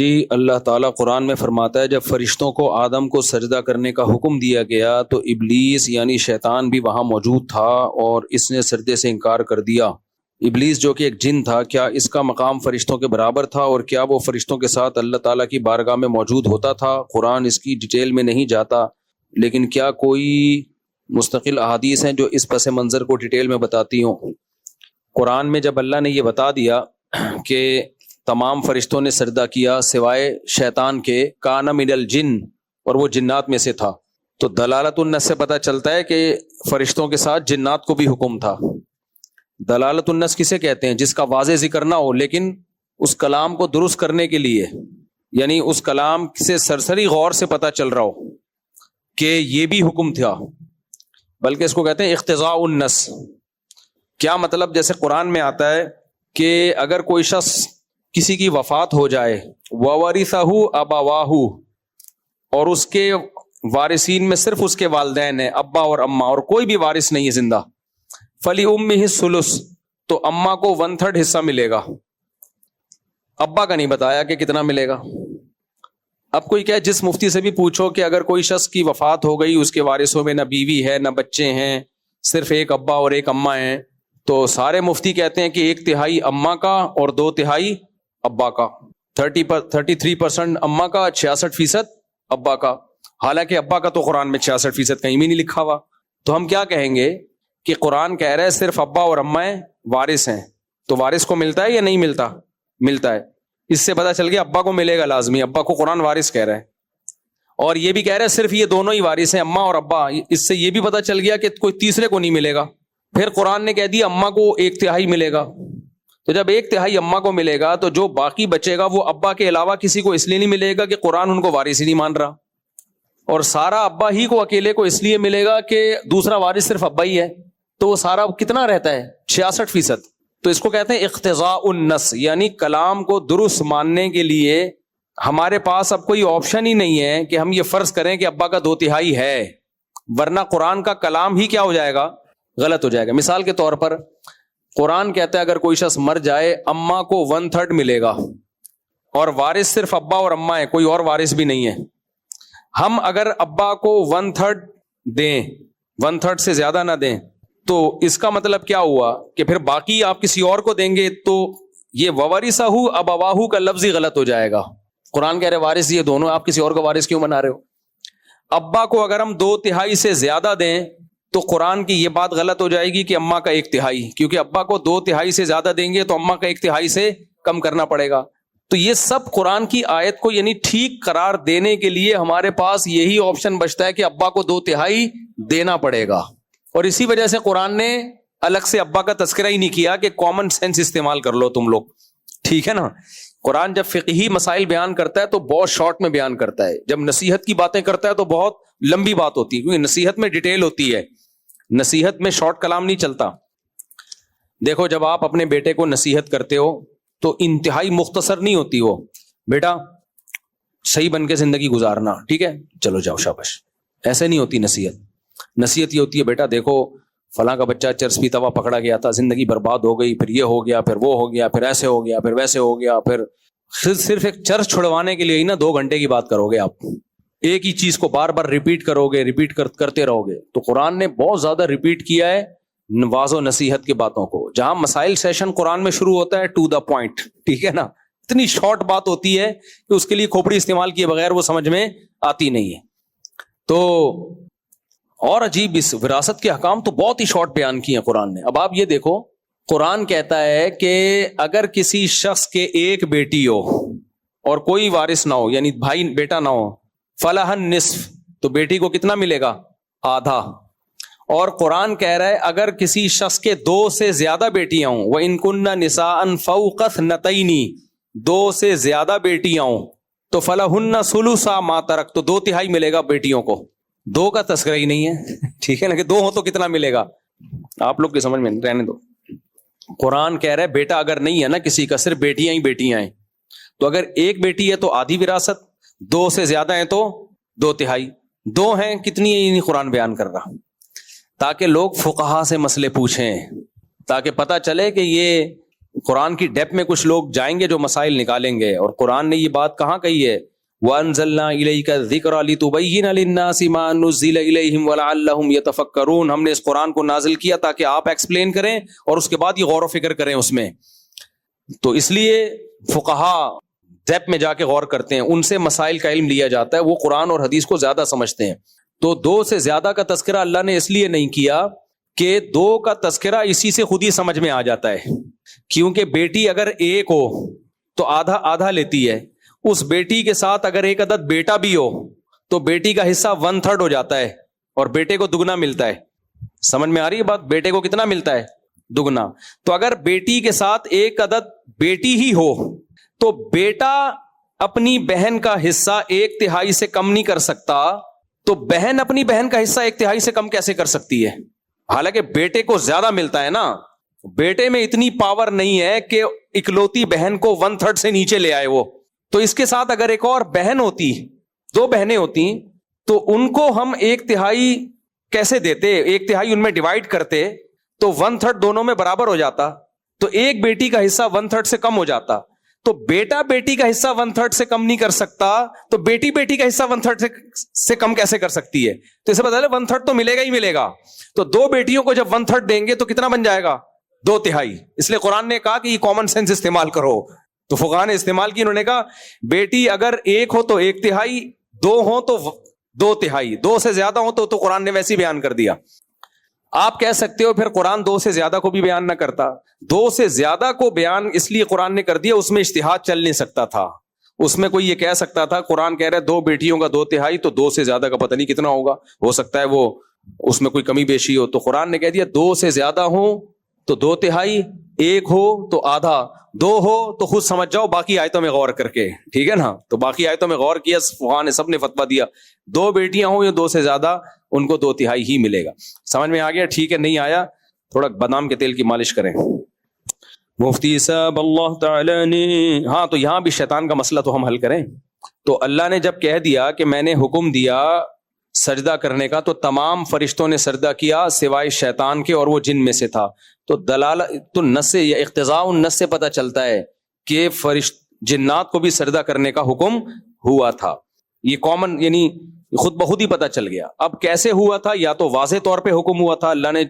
جی اللہ تعالیٰ قرآن میں فرماتا ہے جب فرشتوں کو آدم کو سجدہ کرنے کا حکم دیا گیا تو ابلیس یعنی شیطان بھی وہاں موجود تھا اور اس نے سجدے سے انکار کر دیا۔ ابلیس جو کہ ایک جن تھا، کیا اس کا مقام فرشتوں کے برابر تھا اور کیا وہ فرشتوں کے ساتھ اللہ تعالیٰ کی بارگاہ میں موجود ہوتا تھا؟ قرآن اس کی ڈیٹیل میں نہیں جاتا، لیکن کیا کوئی مستقل احادیث ہیں جو اس پس منظر کو ڈیٹیل میں بتاتی ہوں؟ قرآن میں جب اللہ نے یہ بتا دیا کہ تمام فرشتوں نے سجدہ کیا سوائے شیطان کے، کان من الجن، اور وہ جنات میں سے تھا، تو دلالت النص سے پتہ چلتا ہے کہ فرشتوں کے ساتھ جنات کو بھی حکم تھا۔ دلالت النص کسے کہتے ہیں؟ جس کا واضح ذکر نہ ہو لیکن اس کلام کو درست کرنے کے لیے، یعنی اس کلام سے سرسری غور سے پتہ چل رہا ہو کہ یہ بھی حکم تھا، بلکہ اس کو کہتے ہیں اقتضاء النص۔ کیا مطلب؟ جیسے قرآن میں آتا ہے کہ اگر کوئی شخص کسی کی وفات ہو جائے وَوَرِثَهُ أَبَوَاهُ، اور اس کے وارثین میں صرف اس کے والدین ہیں، ابا اور اماں، اور کوئی بھی وارث نہیں ہے زندہ، فَلِأُمِّهِ الثُّلُثُ، تو اماں کو 1/3 حصہ ملے گا۔ ابا کا نہیں بتایا کہ کتنا ملے گا۔ اب کوئی کہے، جس مفتی سے بھی پوچھو کہ اگر کوئی شخص کی وفات ہو گئی، اس کے وارثوں میں نہ بیوی ہے نہ بچے ہیں، صرف ایک ابا اور ایک اماں ہیں، تو سارے مفتی کہتے ہیں کہ 1/3 اماں کا اور 2/3 ابا کا، 33% اماں کا، 66% ابا کا۔ حالانکہ ابا کا تو قرآن میں 66% کہیں بھی نہیں لکھا ہوا۔ تو ہم کیا کہیں گے کہ قرآن کہہ رہا ہے صرف ابا اور اماں وارث ہیں، تو وارث کو ملتا ہے یا نہیں ملتا؟ ملتا ہے۔ اس سے پتہ چل گیا ابا کو ملے گا لازمی، ابا کو قرآن وارث کہہ رہا ہے۔ اور یہ بھی کہہ رہا ہے صرف یہ دونوں ہی وارث ہیں، اماں اور ابا۔ اس سے یہ بھی پتہ چل گیا کہ کوئی تیسرے کو نہیں ملے گا۔ پھر قرآن نے کہہ دیا اماں کو 1/3 ملے گا، تو جب 1/3 اماں کو ملے گا تو جو باقی بچے گا وہ ابا کے علاوہ کسی کو اس لیے نہیں ملے گا کہ قرآن ان کو وارث ہی نہیں مان رہا، اور سارا ابا ہی کو اکیلے کو اس لیے ملے گا کہ دوسرا وارث صرف ابا ہی ہے، تو وہ سارا کتنا رہتا ہے؟ 66%۔ تو اس کو کہتے ہیں اقتضاء النص، یعنی کلام کو درست ماننے کے لیے ہمارے پاس اب کوئی آپشن ہی نہیں ہے کہ ہم یہ فرض کریں کہ ابا کا 2/3 ہے، ورنہ قرآن کا کلام ہی کیا ہو جائے گا؟ غلط ہو جائے گا۔ مثال کے طور پر قرآن کہتا ہے اگر کوئی شخص مر جائے اماں کو 1/3 ملے گا، اور وارث صرف ابا اور اماں ہے، کوئی اور وارث بھی نہیں ہے۔ ہم اگر ابا کو 1/3 دیں، 1/3 سے زیادہ نہ دیں، تو اس کا مطلب کیا ہوا کہ پھر باقی آپ کسی اور کو دیں گے، تو یہ وَوَرِثَهُ أَبَوَاهُ کا لفظ ہی غلط ہو جائے گا۔ قرآن کہہ رہے وارث یہ دونوں، آپ کسی اور کو وارث کیوں بنا رہے ہو؟ ابا کو اگر ہم 2/3 سے زیادہ دیں تو قرآن کی یہ بات غلط ہو جائے گی کہ اماں کا 1/3، کیونکہ ابا کو 2/3 سے زیادہ دیں گے تو اماں کا 1/3 سے کم کرنا پڑے گا۔ تو یہ سب قرآن کی آیت کو یعنی ٹھیک قرار دینے کے لیے ہمارے پاس یہی آپشن بچتا ہے کہ ابا کو 2/3 دینا پڑے گا، اور اسی وجہ سے قرآن نے الگ سے ابا کا تذکرہ ہی نہیں کیا کہ کامن سینس استعمال کر لو تم لوگ، ٹھیک ہے نا۔ قرآن جب فقہی مسائل بیان کرتا ہے تو بہت شارٹ میں بیان کرتا ہے، جب نصیحت کی باتیں کرتا ہے تو بہت لمبی بات ہوتی ہے، کیونکہ نصیحت میں ڈیٹیل ہوتی ہے، نصیحت میں شارٹ کلام نہیں چلتا۔ دیکھو جب آپ اپنے بیٹے کو نصیحت کرتے ہو تو انتہائی مختصر نہیں ہوتی، وہ بیٹا صحیح بن کے زندگی گزارنا، ٹھیک ہے چلو جاؤ شاباش، ایسے نہیں ہوتی نصیحت۔ نصیحت یہ ہوتی ہے بیٹا دیکھو فلاں کا بچہ چرس پیتا ہوا پکڑا گیا تھا، زندگی برباد ہو گئی، پھر یہ ہو گیا، پھر وہ ہو گیا، پھر ایسے ہو گیا، پھر ویسے ہو گیا، پھر صرف ایک چرس چھڑوانے کے لیے ہی نا 2 گھنٹے کی بات کرو گے آپ، ایک ہی چیز کو بار بار ریپیٹ کرو گے، ریپیٹ کرتے رہو گے۔ تو قرآن نے بہت زیادہ ریپیٹ کیا ہے واضح و نصیحت کی باتوں کو۔ جہاں مسائل سیشن قرآن میں شروع ہوتا ہے ٹو دا پوائنٹ، ٹھیک ہے نا، اتنی شارٹ بات ہوتی ہے کہ اس کے لیے کھوپڑی استعمال کیے بغیر وہ سمجھ میں آتی نہیں ہے۔ تو اور عجیب، اس وراثت کے احکام تو بہت ہی شارٹ بیان کیے ہیں قرآن نے۔ اب آپ یہ دیکھو قرآن کہتا ہے کہ اگر کسی شخص کے ایک بیٹی ہو اور کوئی وارث نہ ہو، یعنی بھائی بیٹا نہ ہو، فَلَهَا النِّصْفُ، تو بیٹی کو کتنا ملے گا؟ آدھا۔ اور قرآن کہہ رہا ہے اگر کسی شخص کے 2 سے زیادہ بیٹیاں ہوں، وَإِن كُنَّ نِسَاءً فَوْقَ اثْنَتَيْنِ، 2 سے زیادہ بیٹیاں ہوں تو فَلَهُنَّ ثُلُثَا مَا تَرَكْ، تو 2/3 ملے گا بیٹیوں کو۔ 2 کا تذکرہ ہی نہیں ہے، ٹھیک ہے نا، کہ 2 ہو تو کتنا ملے گا؟ آپ لوگ کی سمجھ میں رہنے دو۔ قرآن کہہ رہا ہے بیٹا اگر نہیں ہے نا کسی کا، صرف بیٹیاں ہی بیٹیاں ہیں، تو اگر ایک بیٹی ہے تو آدھی وراثت، 2 سے زیادہ ہیں تو 2/3، 2 ہیں کتنی ہے نہیں قرآن بیان کر رہا، تاکہ لوگ فقہا سے مسئلے پوچھیں، تاکہ پتہ چلے کہ یہ قرآن کی ڈیپ میں کچھ لوگ جائیں گے جو مسائل نکالیں گے. اور قرآن نے یہ بات کہاں کہی ہے؟ وَأَنزَلْنَا إِلَيْكَ الذِّكْرَ لِتُبَيِّنَ لِلنَّاسِ مَا نُزِّلَ إِلَيْهِمْ وَلَعَلَّهُمْ يَتَفَكَّرُونَ. ہم نے اس قرآن کو نازل کیا تاکہ آپ ایکسپلین کریں اور اس کے بعد یہ غور و فکر کریں اس میں. تو اس لیے فقہا ڈیپ میں جا کے غور کرتے ہیں, ان سے مسائل کا علم لیا جاتا ہے, وہ قرآن اور حدیث کو زیادہ سمجھتے ہیں. تو دو سے زیادہ کا تذکرہ اللہ نے اس لیے نہیں کیا کہ دو کا تذکرہ اسی سے خود ہی سمجھ میں آ جاتا ہے, کیونکہ بیٹی اگر ایک ہو تو آدھا آدھا لیتی ہے, اس بیٹی کے ساتھ اگر ایک عدد بیٹا بھی ہو تو بیٹی کا حصہ 1/3 ہو جاتا ہے اور بیٹے کو دگنا ملتا ہے. سمجھ میں آ رہی ہے بات؟ بیٹے کو کتنا ملتا ہے؟ دگنا. تو اگر بیٹی کے ساتھ ایک عدد بیٹی ہی ہو تو بیٹا اپنی بہن کا حصہ 1/3 سے کم نہیں کر سکتا, تو بہن اپنی بہن کا حصہ 1/3 سے کم کیسے کر سکتی ہے؟ حالانکہ بیٹے کو زیادہ ملتا ہے نا. بیٹے میں اتنی پاور نہیں ہے کہ اکلوتی بہن کو 1/3 سے نیچے لے آئے وہ. تو اس کے ساتھ اگر ایک اور بہن ہوتی, 2 بہنیں ہوتی, تو ان کو ہم 1/3 کیسے دیتے؟ 1/3 ان میں ڈیوائڈ کرتے تو 1/3 دونوں میں برابر ہو جاتا, تو ایک بیٹی کا حصہ 1/3 سے کم ہو جاتا. تو بیٹا بیٹی کا حصہ 1/3 سے کم نہیں کر سکتا, تو بیٹی بیٹی کا حصہ 1/3 سے کم کیسے کر سکتی ہے؟ تو اسے بتا لیں 1/3 تو ملے گا ہی ملے گا. تو 2 بیٹیوں کو جب 1/3 دیں گے تو کتنا بن جائے گا؟ 2/3. اس لیے قرآن نے کہا کہ یہ کامن سینس استعمال کرو. تو فقہاء نے استعمال کی, انہوں نے کہا بیٹی اگر ایک ہو تو 1/3, 2 ہو تو 2/3, 2 سے زیادہ ہو تو قرآن نے ویسے ہی بیان کر دیا. آپ کہہ سکتے ہو پھر قرآن 2 سے زیادہ کو بھی بیان نہ کرتا. 2 سے زیادہ کو بیان اس لیے قرآن نے کر دیا, اس میں اجتہاد چل نہیں سکتا تھا. اس میں کوئی یہ کہہ سکتا تھا قرآن کہہ رہا ہے 2 بیٹیوں کا 2/3, تو 2 سے زیادہ کا پتہ نہیں کتنا ہوگا, ہو سکتا ہے وہ اس میں کوئی کمی بیشی ہو. تو قرآن نے کہہ دیا 2 سے زیادہ ہو تو 2/3, 1 ہو تو آدھا, 2 ہو تو خود سمجھ جاؤ باقی آیتوں میں غور کر کے. ٹھیک ہے نا؟ تو باقی آیتوں میں غور کیا, فقہاء نے سب نے فتویٰ دیا 2 بیٹیاں ہوں یا 2 سے زیادہ, ان کو 2/3 ہی ملے گا. سمجھ میں آ گیا؟ ٹھیک ہے, نہیں آیا تھوڑا بادام کے تیل کی مالش کریں. مفتی صاحب اللہ تعالی نے, ہاں تو یہاں بھی شیطان کا مسئلہ تو ہم حل کریں. تو اللہ نے جب کہہ دیا کہ میں نے حکم دیا سجدہ کرنے کا, تو تمام فرشتوں نے سجدہ کیا سوائے شیطان کے, اور وہ جن میں سے تھا. تو تو نص یا اقتضاء النص سے پتہ چلتا ہے کہ جنات کو بھی سجدہ کرنے کا حکم ہوا تھا. یہ کامن یعنی خود بخود ہی پتہ چل گیا. اب کیسے ہوا تھا؟ یا تو واضح طور پہ حکم ہوا تھا اللہ نے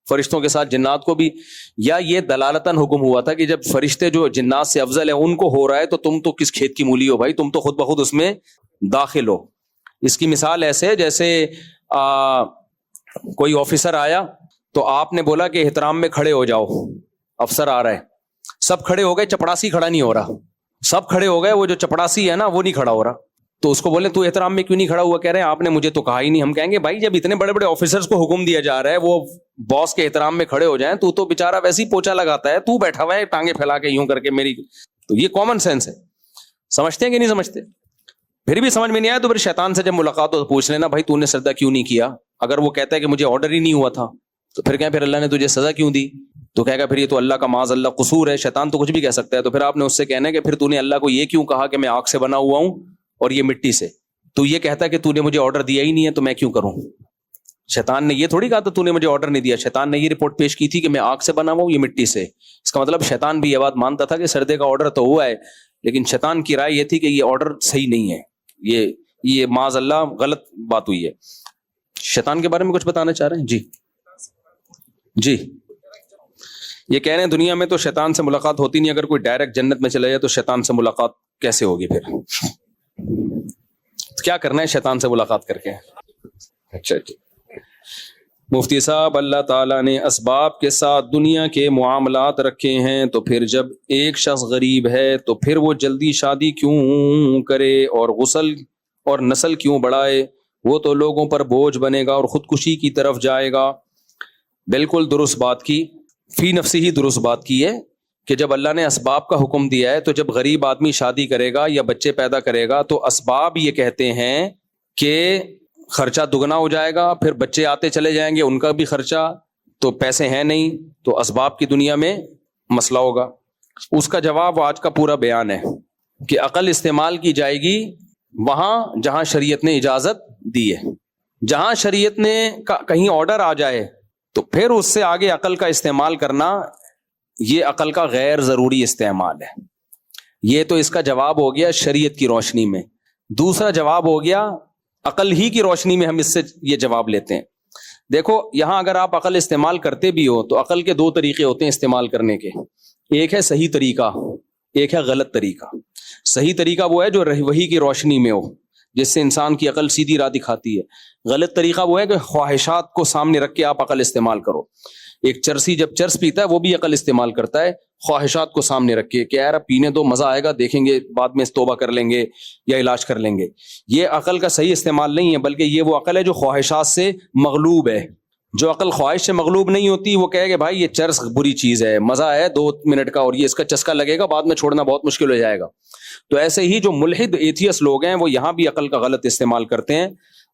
فرشتوں کے ساتھ جنات کو بھی, یا یہ دلالتاً حکم ہوا تھا کہ جب فرشتے جو جنات سے افضل ہیں ان کو ہو رہا ہے تو تم تو کس کھیت کی مولی ہو بھائی, تم تو خود بخود اس میں داخل ہو. اس کی مثال ایسے جیسے کوئی آفیسر آیا تو آپ نے بولا کہ احترام میں کھڑے ہو جاؤ, افسر آ رہا ہے, سب کھڑے ہو گئے, چپڑاسی کھڑا نہیں ہو رہا. سب کھڑے ہو گئے, وہ جو چپڑاسی ہے نا وہ نہیں کھڑا ہو رہا. تو اس کو بولے تو احترام میں کیوں نہیں کھڑا ہوا؟ کہہ رہے ہیں آپ نے مجھے تو کہا ہی نہیں. ہم کہیں گے بھائی جب اتنے بڑے بڑے آفیسرز کو حکم دیا جا رہا ہے وہ باس کے احترام میں کھڑے ہو جائیں, تو بےچارا ویسے ہی پوچھا لگاتا ہے, تو بیٹھا ہوا ہے ٹانگیں پھیلا کے یوں کر کے میری. تو یہ کامن سینس ہے. سمجھتے ہیں کہ نہیں سمجھتے؟ پھر بھی سمجھ میں نہیں آیا تو پھر شیطان سے جب ملاقات ہو تو پوچھ لینا بھائی تو نے سجدہ کیوں نہیں کیا. اگر وہ کہتا ہے کہ مجھے آرڈر ہی نہیں ہوا تھا تو پھر کہیں پھر اللہ نے تجھے سزا کیوں دی؟ تو کہے گا پھر یہ تو اللہ کا معاذ اللہ قصور ہے. شیطان تو کچھ بھی کہہ سکتا ہے. تو پھر آپ نے اس سے کہنا ہے کہ پھر تو نے اللہ کو یہ کیوں کہا کہ میں آگ سے بنا ہوا ہوں اور یہ مٹی سے؟ تو یہ کہتا ہے کہ تو نے مجھے آرڈر دیا ہی نہیں ہے تو میں کیوں کروں. شیطان نے یہ تھوڑی کہا تو نے مجھے آرڈر نہیں دیا. شیطان نے یہ رپورٹ پیش کی تھی کہ میں آگ سے بنا ہوا ہوں, یہ مٹی سے. اس کا مطلب شیطان بھی یہ بات مانتا تھا کہ سردے کا آرڈر تو ہوا ہے, لیکن شیطان کی رائے یہ تھی کہ یہ آرڈر صحیح نہیں ہے, یہ معاذ اللہ غلط بات ہوئی ہے. شیطان کے بارے میں کچھ بتانا چاہ رہے ہیں؟ جی یہ کہہ رہے ہیں دنیا میں تو شیطان سے ملاقات ہوتی نہیں, اگر کوئی ڈائریکٹ جنت میں چلا جائے تو شیطان سے ملاقات کیسے ہوگی؟ پھر کیا کرنا ہے شیطان سے ملاقات کر کے؟ اچھا مفتی صاحب اللہ تعالیٰ نے اسباب کے ساتھ دنیا کے معاملات رکھے ہیں, تو پھر جب ایک شخص غریب ہے تو پھر وہ جلدی شادی کیوں کرے اور غسل اور نسل کیوں بڑھائے؟ وہ تو لوگوں پر بوجھ بنے گا اور خودکشی کی طرف جائے گا. بالکل درست بات کی, فی نفسی ہی درست بات کی ہے کہ جب اللہ نے اسباب کا حکم دیا ہے تو جب غریب آدمی شادی کرے گا یا بچے پیدا کرے گا تو اسباب یہ کہتے ہیں کہ خرچہ دگنا ہو جائے گا, پھر بچے آتے چلے جائیں گے, ان کا بھی خرچہ, تو پیسے ہیں نہیں تو اسباب کی دنیا میں مسئلہ ہوگا. اس کا جواب آج کا پورا بیان ہے کہ عقل استعمال کی جائے گی وہاں جہاں شریعت نے اجازت دی ہے. جہاں شریعت نے کہیں آرڈر آ جائے تو پھر اس سے آگے عقل کا استعمال کرنا یہ عقل کا غیر ضروری استعمال ہے. یہ تو اس کا جواب ہو گیا شریعت کی روشنی میں. دوسرا جواب ہو گیا عقل ہی کی روشنی میں ہم اس سے یہ جواب لیتے ہیں. دیکھو یہاں اگر آپ عقل استعمال کرتے بھی ہو تو عقل کے دو طریقے ہوتے ہیں استعمال کرنے کے. ایک ہے صحیح طریقہ, ایک ہے غلط طریقہ. صحیح طریقہ وہ ہے جو وحی کی روشنی میں ہو, جس سے انسان کی عقل سیدھی راہ دکھاتی ہے. غلط طریقہ وہ ہے کہ خواہشات کو سامنے رکھ کے آپ عقل استعمال کرو. ایک چرسی جب چرس پیتا ہے وہ بھی عقل استعمال کرتا ہے خواہشات کو سامنے رکھ کے کہ یار پینے تو مزہ آئے گا, دیکھیں گے بعد میں توبہ کر لیں گے یا علاج کر لیں گے. یہ عقل کا صحیح استعمال نہیں ہے, بلکہ یہ وہ عقل ہے جو خواہشات سے مغلوب ہے. جو عقل خواہش سے مغلوب نہیں ہوتی وہ کہے کہ بھائی یہ چرس بری چیز ہے, مزہ ہے 2 منٹ کا اور یہ اس کا چسکا لگے گا, بعد میں چھوڑنا بہت مشکل ہو جائے گا. تو ایسے ہی جو ملحد ایتھیس لوگ ہیں وہ یہاں بھی عقل کا غلط استعمال کرتے ہیں.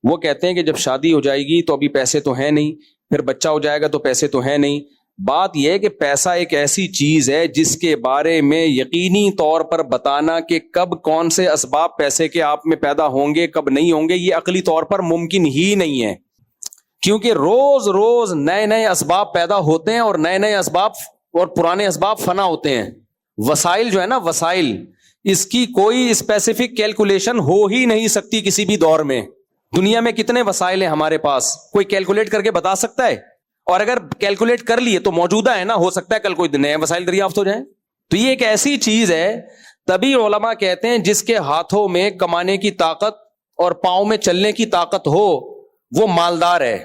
وہ کہتے ہیں کہ جب شادی ہو جائے گی تو ابھی پیسے تو ہیں نہیں, پھر بچہ ہو جائے گا تو پیسے تو ہیں نہیں. بات یہ ہے کہ پیسہ ایک ایسی چیز ہے جس کے بارے میں یقینی طور پر بتانا کہ کب کون سے اسباب پیسے کے آپ میں پیدا ہوں گے کب نہیں ہوں گے, یہ عقلی طور پر ممکن ہی نہیں ہے. کیونکہ روز روز نئے نئے اسباب پیدا ہوتے ہیں اور نئے نئے اسباب اور پرانے اسباب فنا ہوتے ہیں. وسائل جو ہے نا وسائل, اس کی کوئی اسپیسیفک کیلکولیشن ہو ہی نہیں سکتی کسی بھی دور میں. دنیا میں کتنے وسائل ہیں ہمارے پاس, کوئی کیلکولیٹ کر کے بتا سکتا ہے؟ اور اگر کیلکولیٹ کر لیے تو موجودہ ہے نا, ہو سکتا ہے کل کوئی نئے وسائل دریافت ہو جائیں. تو یہ ایک ایسی چیز ہے, تبھی علماء کہتے ہیں جس کے ہاتھوں میں کمانے کی طاقت اور پاؤں میں چلنے کی طاقت ہو وہ مالدار ہے.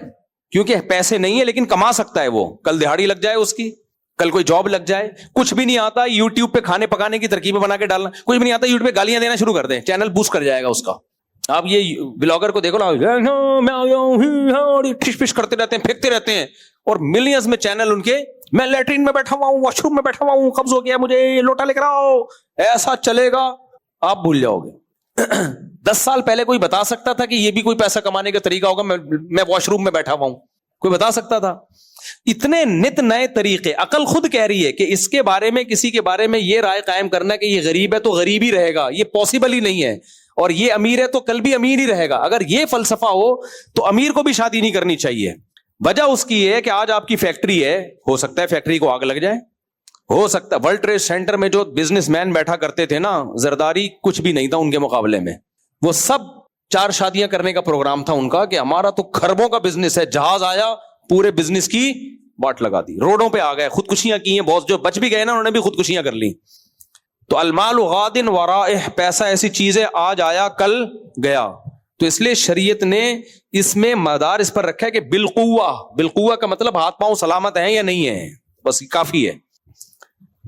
کیونکہ پیسے نہیں ہے لیکن کما سکتا ہے, وہ کل دہاڑی لگ جائے اس کی, کل کوئی جاب لگ جائے. کچھ بھی نہیں آتا, یوٹیوب پہ کھانے پکانے کی ترکیبیں بنا کے ڈالنا, کچھ بھی نہیں آتا, یوٹیوب پہ گالیاں دینا شروع کر دیں, چینل بوسٹ کر جائے گا اس کا. آپ یہ بلاگر کو دیکھو نا, ٹھش پش کرتے رہتے ہیں, پھینکتے رہتے ہیں, اور ملینز میں چینل ان کے, میں لیٹرین میں بیٹھا ہوا ہوں, واش روم میں بیٹھا ہوا ہوں, قبض ہو گیا مجھے, لوٹا لے کر آؤ. ایسا چلے گا آپ بھول جاؤ گے. 10 سال پہلے کوئی بتا سکتا تھا کہ یہ بھی کوئی پیسہ کمانے کا طریقہ ہوگا؟ میں واش روم میں بیٹھا ہوا ہوں, کوئی بتا سکتا تھا؟ اتنے نت نئے طریقے. عقل خود کہہ رہی ہے کہ اس کے بارے میں, کسی کے بارے میں یہ رائے قائم کرنا کہ یہ غریب ہے تو غریب ہی رہے گا, یہ پاسبل ہی نہیں ہے. اور یہ امیر ہے تو کل بھی امیر ہی رہے گا. اگر یہ فلسفہ ہو تو امیر کو بھی شادی نہیں کرنی چاہیے. وجہ اس کی ہے کہ آج آپ کی فیکٹری ہے, ہو سکتا ہے فیکٹری کو آگ لگ جائے, ہو سکتا ہے. ورلڈ ٹریڈ سینٹر میں جو بزنس مین بیٹھا کرتے تھے نا, زرداری کچھ بھی نہیں تھا ان کے مقابلے میں. وہ سب 4 شادیاں کرنے کا پروگرام تھا ان کا کہ ہمارا تو خربوں کا بزنس ہے. جہاز آیا, پورے بزنس کی واٹ لگا دی, روڈوں پہ آ گئے, خودکشیاں کی ہیں بہت, جو بچ بھی گئے نا انہوں نے بھی خودکشیاں کر لی. تو المال غاد ورائہ, پیسہ ایسی چیز ہے آج آیا کل گیا. تو اس لیے شریعت نے اس میں مدار اس پر رکھا ہے کہ بالقوہ. بالقوہ کا مطلب ہاتھ پاؤں سلامت ہیں یا نہیں ہیں, بس کافی ہے.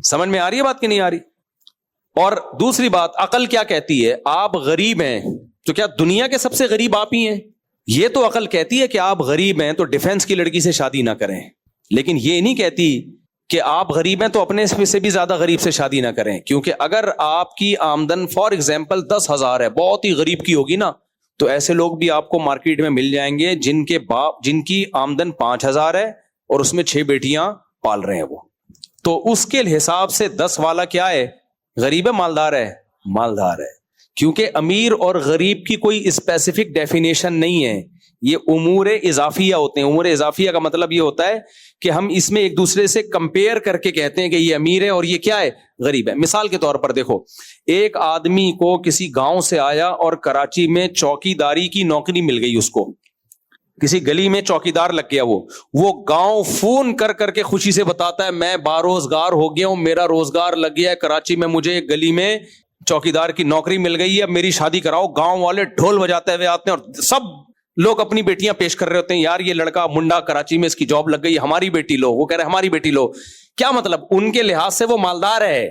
سمجھ میں آ رہی ہے بات کہ نہیں آ رہی؟ اور دوسری بات, عقل کیا کہتی ہے؟ آپ غریب ہیں تو کیا دنیا کے سب سے غریب آپ ہی ہیں؟ یہ تو عقل کہتی ہے کہ آپ غریب ہیں تو ڈیفنس کی لڑکی سے شادی نہ کریں, لیکن یہ نہیں کہتی کہ آپ غریب ہیں تو اپنے سے بھی زیادہ غریب سے شادی نہ کریں. کیونکہ اگر آپ کی آمدن فار ایگزامپل 10,000 ہے, بہت ہی غریب کی ہوگی نا, تو ایسے لوگ بھی آپ کو مارکیٹ میں مل جائیں گے جن کے باپ, جن کی آمدن 5,000 ہے اور اس میں 6 بیٹیاں پال رہے ہیں وہ. تو اس کے حساب سے 10 والا کیا ہے, غریب ہے مالدار ہے؟ مالدار ہے. کیونکہ امیر اور غریب کی کوئی اسپیسیفک ڈیفینیشن نہیں ہے, یہ امور اضافیہ ہوتے ہیں. امور اضافیہ کا مطلب یہ ہوتا ہے کہ ہم اس میں ایک دوسرے سے کمپیئر کر کے کہتے ہیں کہ یہ امیر ہے اور یہ کیا ہے, غریب ہے. مثال کے طور پر دیکھو, ایک آدمی کو کسی گاؤں سے آیا اور کراچی میں چوکیداری کی نوکری مل گئی, اس کو کسی گلی میں چوکیدار لگ گیا. وہ گاؤں فون کر کر کے خوشی سے بتاتا ہے میں باروزگار ہو گیا ہوں, میرا روزگار لگ گیا ہے کراچی میں, مجھے ایک گلی میں چوکیدار کی نوکری مل گئی ہے, میری شادی کراؤ. گاؤں والے ڈھول بجاتے ہوئے آتے ہیں اور سب لوگ اپنی بیٹیاں پیش کر رہے ہوتے ہیں, یار یہ لڑکا منڈا کراچی میں اس کی جاب لگ گئی, ہماری بیٹی لو. وہ کہہ رہے ہماری بیٹی لو. کیا مطلب؟ ان کے لحاظ سے وہ مالدار ہے.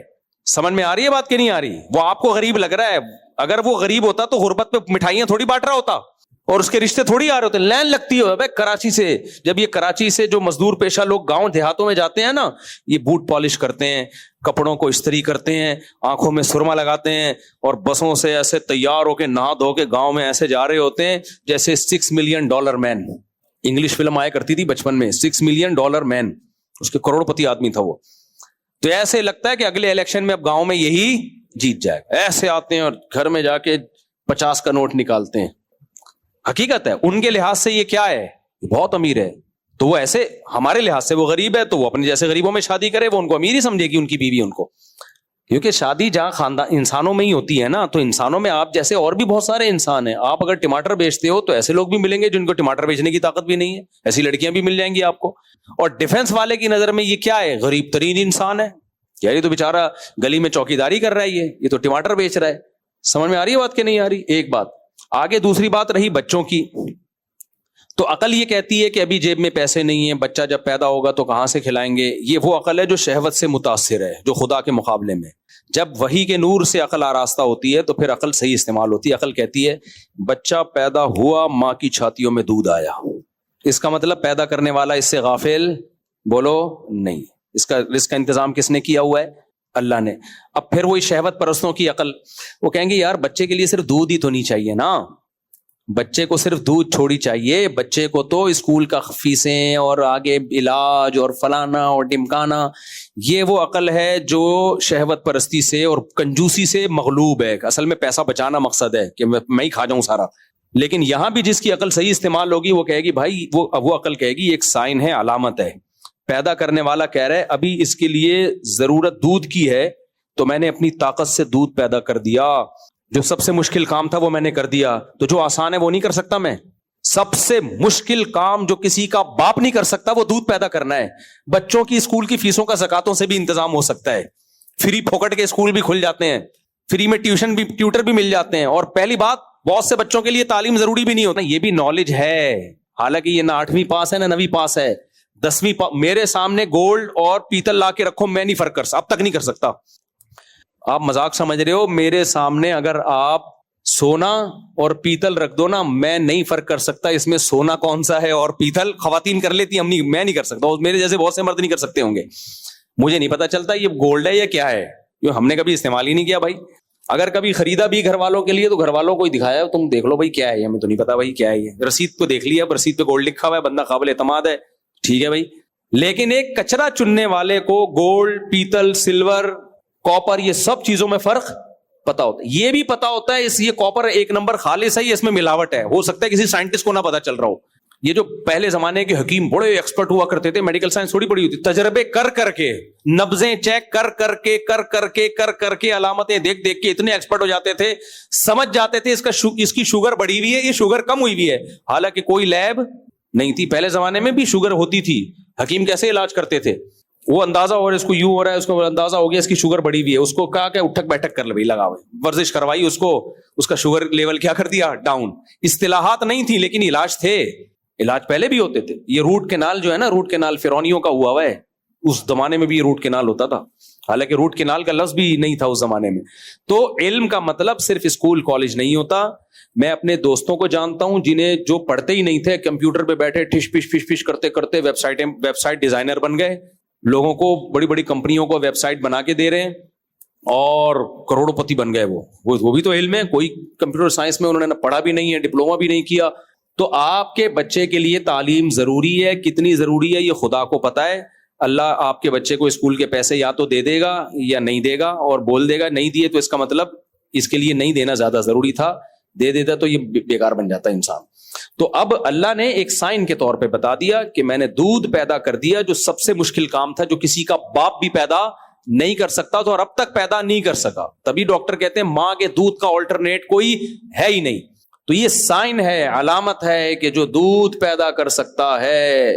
سمجھ میں آ رہی ہے بات کہ نہیں آ رہی؟ وہ آپ کو غریب لگ رہا ہے, اگر وہ غریب ہوتا تو غربت پہ مٹھائیاں تھوڑی بانٹ رہا ہوتا اور اس کے رشتے تھوڑی آ رہے ہوتے. لین لگتی ہے بھائی کراچی سے. جب یہ کراچی سے جو مزدور پیشہ لوگ گاؤں دیہاتوں میں جاتے ہیں نا, یہ بوٹ پالش کرتے ہیں, کپڑوں کو استری کرتے ہیں, آنکھوں میں سرما لگاتے ہیں, اور بسوں سے ایسے تیار ہو کے نہا دھو کے گاؤں میں ایسے جا رہے ہوتے ہیں جیسے $6 ملین مین. انگلش فلم آیا کرتی تھی بچپن میں, $6 ملین مین, اس کے کروڑ پتی آدمی تھا وہ. تو ایسے لگتا ہے کہ اگلے الیکشن میں اب گاؤں میں یہی جیت جائے. ایسے آتے ہیں اور گھر میں جا کے 50 کا نوٹ نکالتے ہیں. حقیقت ہے ان کے لحاظ سے یہ کیا ہے, بہت امیر ہے. تو وہ ایسے ہمارے لحاظ سے وہ غریب ہے تو وہ اپنے جیسے غریبوں میں شادی کرے, وہ ان کو امیر ہی سمجھے گی ان کی بیوی ان کو, کیونکہ شادی جہاں خاندان انسانوں میں ہی ہوتی ہے نا, تو انسانوں میں آپ جیسے اور بھی بہت سارے انسان ہیں. آپ اگر ٹماٹر بیچتے ہو تو ایسے لوگ بھی ملیں گے جن کو ٹماٹر بیچنے کی طاقت بھی نہیں ہے, ایسی لڑکیاں بھی مل جائیں گی آپ کو. اور ڈیفنس والے کی نظر میں یہ کیا ہے, غریب ترین انسان ہے. یار یہ تو بےچارا گلی میں چوکی داری کر رہا ہے, یہ تو ٹماٹر بیچ رہا ہے. سمجھ میں آ رہی ہے بات کہ نہیں آ رہی؟ ایک بات. آگے دوسری بات رہی بچوں کی, تو عقل یہ کہتی ہے کہ ابھی جیب میں پیسے نہیں ہیں, بچہ جب پیدا ہوگا تو کہاں سے کھلائیں گے. یہ وہ عقل ہے جو شہوت سے متاثر ہے, جو خدا کے مقابلے میں. جب وحی کے نور سے عقل آراستہ ہوتی ہے تو پھر عقل صحیح استعمال ہوتی ہے. عقل کہتی ہے بچہ پیدا ہوا, ماں کی چھاتیوں میں دودھ آیا, اس کا مطلب پیدا کرنے والا اس سے غافل بولو نہیں. اس کا انتظام کس نے کیا ہوا ہے؟ اللہ نے. اب پھر وہی شہوت پرستوں کی عقل, وہ کہیں گے یار بچے کے لیے صرف دودھ ہی تو نہیں چاہیے نا, بچے کو صرف دودھ چھوڑی چاہیے, بچے کو تو اسکول کا فیسیں اور آگے علاج اور فلانا اور ڈمکانا. یہ وہ عقل ہے جو شہوت پرستی سے اور کنجوسی سے مغلوب ہے. اصل میں پیسہ بچانا مقصد ہے کہ میں ہی کھا جاؤں سارا. لیکن یہاں بھی جس کی عقل صحیح استعمال ہوگی وہ کہے گی بھائی وہ عقل کہے گی ایک سائن ہے, علامت ہے. پیدا کرنے والا کہہ رہا ہے ابھی اس کے لیے ضرورت دودھ کی ہے تو میں نے اپنی طاقت سے دودھ پیدا کر دیا. جو سب سے مشکل کام تھا وہ میں نے کر دیا, تو جو آسان ہے وہ نہیں کر سکتا میں. سب سے مشکل کام جو کسی کا باپ نہیں کر سکتا وہ دودھ پیدا کرنا ہے. بچوں کی اسکول کی فیسوں کا زکاتوں سے بھی انتظام ہو سکتا ہے, فری پھوکٹ کے اسکول بھی کھل جاتے ہیں, فری میں ٹیوٹر بھی مل جاتے ہیں. اور پہلی بات بہت سے بچوں کے لیے تعلیم ضروری بھی نہیں ہوتا, یہ بھی نالج ہے. حالانکہ یہ نہ 8ویں پاس ہے نہ 9ویں پاس ہے, 10ویں میرے سامنے گولڈ اور پیتل لا کے رکھو, میں نہیں فرق کر سکتا, اب تک نہیں کر سکتا. آپ مذاق سمجھ رہے ہو؟ میرے سامنے اگر آپ سونا اور پیتل رکھ دو نا, میں نہیں فرق کر سکتا اس میں سونا کون سا ہے اور پیتل. خواتین کر لیتی, میں نہیں کر سکتا, میرے جیسے بہت سے مرد نہیں کر سکتے ہوں گے. مجھے نہیں پتا چلتا یہ گولڈ ہے یا کیا ہے, کیوں ہم نے کبھی استعمال ہی نہیں کیا بھائی. اگر کبھی خریدا بھی گھر والوں کے لیے تو گھر والوں کو ہی دکھایا, تم دیکھ لو بھائی کیا ہے, ہمیں تو نہیں پتا بھائی کیا ہے. یہ رسید کو دیکھ لیا, رسید پہ گولڈ لکھا ہوا ہے, بندہ قابل اعتماد ہے, ٹھیک ہے بھائی. لیکن ایک کچرا چننے والے کو گولڈ, پیتل, سلور, کاپر, یہ سب چیزوں میں فرق پتا ہوتا ہے. یہ بھی پتا ہوتا ہے یہ کاپر 1 نمبر خالص ہے, اس میں ملاوٹ ہے. ہو سکتا ہے کسی سائنٹسٹ کو نہ پتا چل رہا ہو. یہ جو پہلے زمانے کے حکیم بڑے ایکسپرٹ ہوا کرتے تھے, میڈیکل سائنس تھوڑی بڑی ہوتی, تجربے کر کے, نبضیں چیک کر کے علامتیں دیکھ کے اتنے ایکسپرٹ ہو جاتے تھے, سمجھ جاتے تھے اس کی شوگر بڑھی ہوئی ہے, یہ شوگر کم ہوئی ہوئی ہے. حالانکہ کوئی لیب نہیں تھی. پہلے زمانے میں بھی شوگر ہوتی تھی, حکیم کیسے علاج کرتے تھے, وہ اندازہ ہو رہا ہے اس کو یوں ہو رہا ہے, اس کو اندازہ ہو گیا اس کی شوگر بڑھی ہوئی ہے, اس کو کہا کہ اٹھک بیٹھک کر لے بھائی, لگا ہوئے ورزش کروائی, اس کا شوگر لیول کیا کر دیا, ڈاؤن. اصطلاحات نہیں تھی لیکن علاج تھے, علاج پہلے بھی ہوتے تھے. یہ روٹ کینال جو ہے نا, روٹ کینال فرعونیوں کا ہوا ہے, اس زمانے میں بھی یہ روٹ کینال ہوتا تھا, حالانکہ روٹ کینال کا لفظ بھی نہیں تھا اس زمانے میں. تو علم کا مطلب صرف اسکول کالج نہیں ہوتا. میں اپنے دوستوں کو جانتا ہوں جنہیں جو پڑھتے ہی نہیں تھے, کمپیوٹر پہ بیٹھے ٹھش پش کرتے ویب سائٹ ڈیزائنر بن گئے, لوگوں کو بڑی بڑی کمپنیوں کو ویب سائٹ بنا کے دے رہے ہیں اور کروڑوں پتی بن گئے. وہ بھی تو علم ہے. کوئی کمپیوٹر سائنس میں انہوں نے پڑھا بھی نہیں ہے, ڈپلوما بھی نہیں کیا. تو آپ کے بچے کے لیے تعلیم ضروری ہے. کتنی ضروری ہے یہ خدا کو پتا ہے. اللہ آپ کے بچے کو اسکول کے پیسے یا تو دے دے گا یا نہیں دے گا, اور بول دے گا نہیں دیے تو اس کا مطلب اس کے لیے نہیں دینا زیادہ ضروری تھا, دے دیتا تو یہ بیکار بن جاتا ہے انسان. تو اب اللہ نے ایک سائن کے طور پہ بتا دیا کہ میں نے دودھ پیدا کر دیا, جو سب سے مشکل کام تھا, جو کسی کا باپ بھی پیدا نہیں کر سکتا تو اور اب تک پیدا نہیں کر سکا. تبھی ڈاکٹر کہتے ہیں ماں کے دودھ کا آلٹرنیٹ کوئی ہے ہی نہیں. تو یہ سائن ہے, علامت ہے کہ جو دودھ پیدا کر سکتا ہے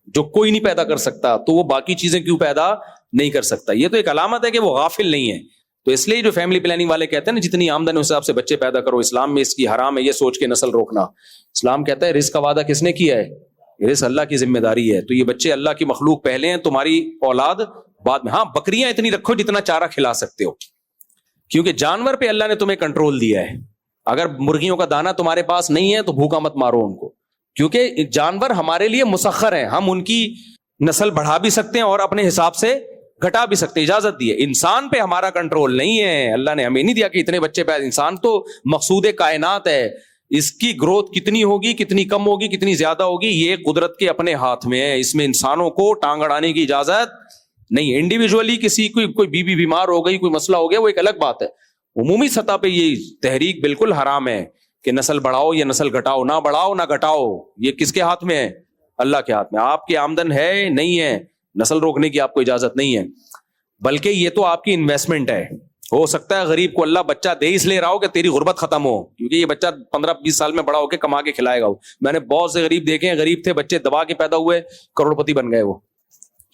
جو کوئی نہیں پیدا کر سکتا, تو وہ باقی چیزیں کیوں پیدا نہیں کر سکتا. یہ تو ایک علامت ہے کہ وہ غافل نہیں ہے. تو اس لیے جو فیملی پلاننگ والے کہتے ہیں نا جتنی آمدن اس حساب سے بچے پیدا کرو, اسلام میں اس کی حرام ہے یہ سوچ کے نسل روکنا. اسلام کہتا ہے رزق کا وعدہ کس نے کیا ہے, رزق اللہ کی ذمہ داری ہے. تو یہ بچے اللہ کی مخلوق پہلے ہیں, تمہاری اولاد بعد میں. ہاں بکریاں اتنی رکھو جتنا چارہ کھلا سکتے ہو, کیونکہ جانور پہ اللہ نے تمہیں کنٹرول دیا ہے. اگر مرغیوں کا دانہ تمہارے پاس نہیں ہے تو بھوکا مت مارو ان کو, کیونکہ جانور ہمارے لیے مسخر ہیں. ہم ان کی نسل بڑھا بھی سکتے ہیں اور اپنے حساب سے گھٹا بھی سکتے, اجازت دی ہے. انسان پہ ہمارا کنٹرول نہیں ہے. اللہ نے ہمیں نہیں دیا کہ اتنے بچے پیدا. انسان تو مقصود کائنات ہے, اس کی گروتھ کتنی ہوگی, کتنی کم ہوگی, کتنی زیادہ ہوگی, یہ قدرت کے اپنے ہاتھ میں ہے. اس میں انسانوں کو ٹانگ اڑانے کی اجازت نہیں. انڈیویجولی کسی کوئی بیوی بیمار ہو گئی, کوئی مسئلہ ہو گیا, وہ ایک الگ بات ہے. عمومی سطح پہ یہ تحریک بالکل حرام ہے کہ نسل بڑھاؤ یا نسل گھٹاؤ. نہ بڑھاؤ نہ گھٹاؤ, یہ کس کے ہاتھ میں ہے, اللہ کے ہاتھ میں. آپ کی آمدن ہے نہیں ہے, نسل روکنے کی آپ کو اجازت نہیں ہے, بلکہ یہ تو آپ کی انویسٹمنٹ ہے. ہو سکتا ہے غریب کو اللہ بچہ دے اس لیے رہا ہو کہ تیری غربت ختم ہو, کیونکہ یہ بچہ 15-20 سال میں بڑا ہو کے کما کے کھلائے گا. میں نے بہت سے غریب دیکھے ہیں, غریب تھے, بچے دبا کے پیدا ہوئے, کروڑپتی بن گئے, وہ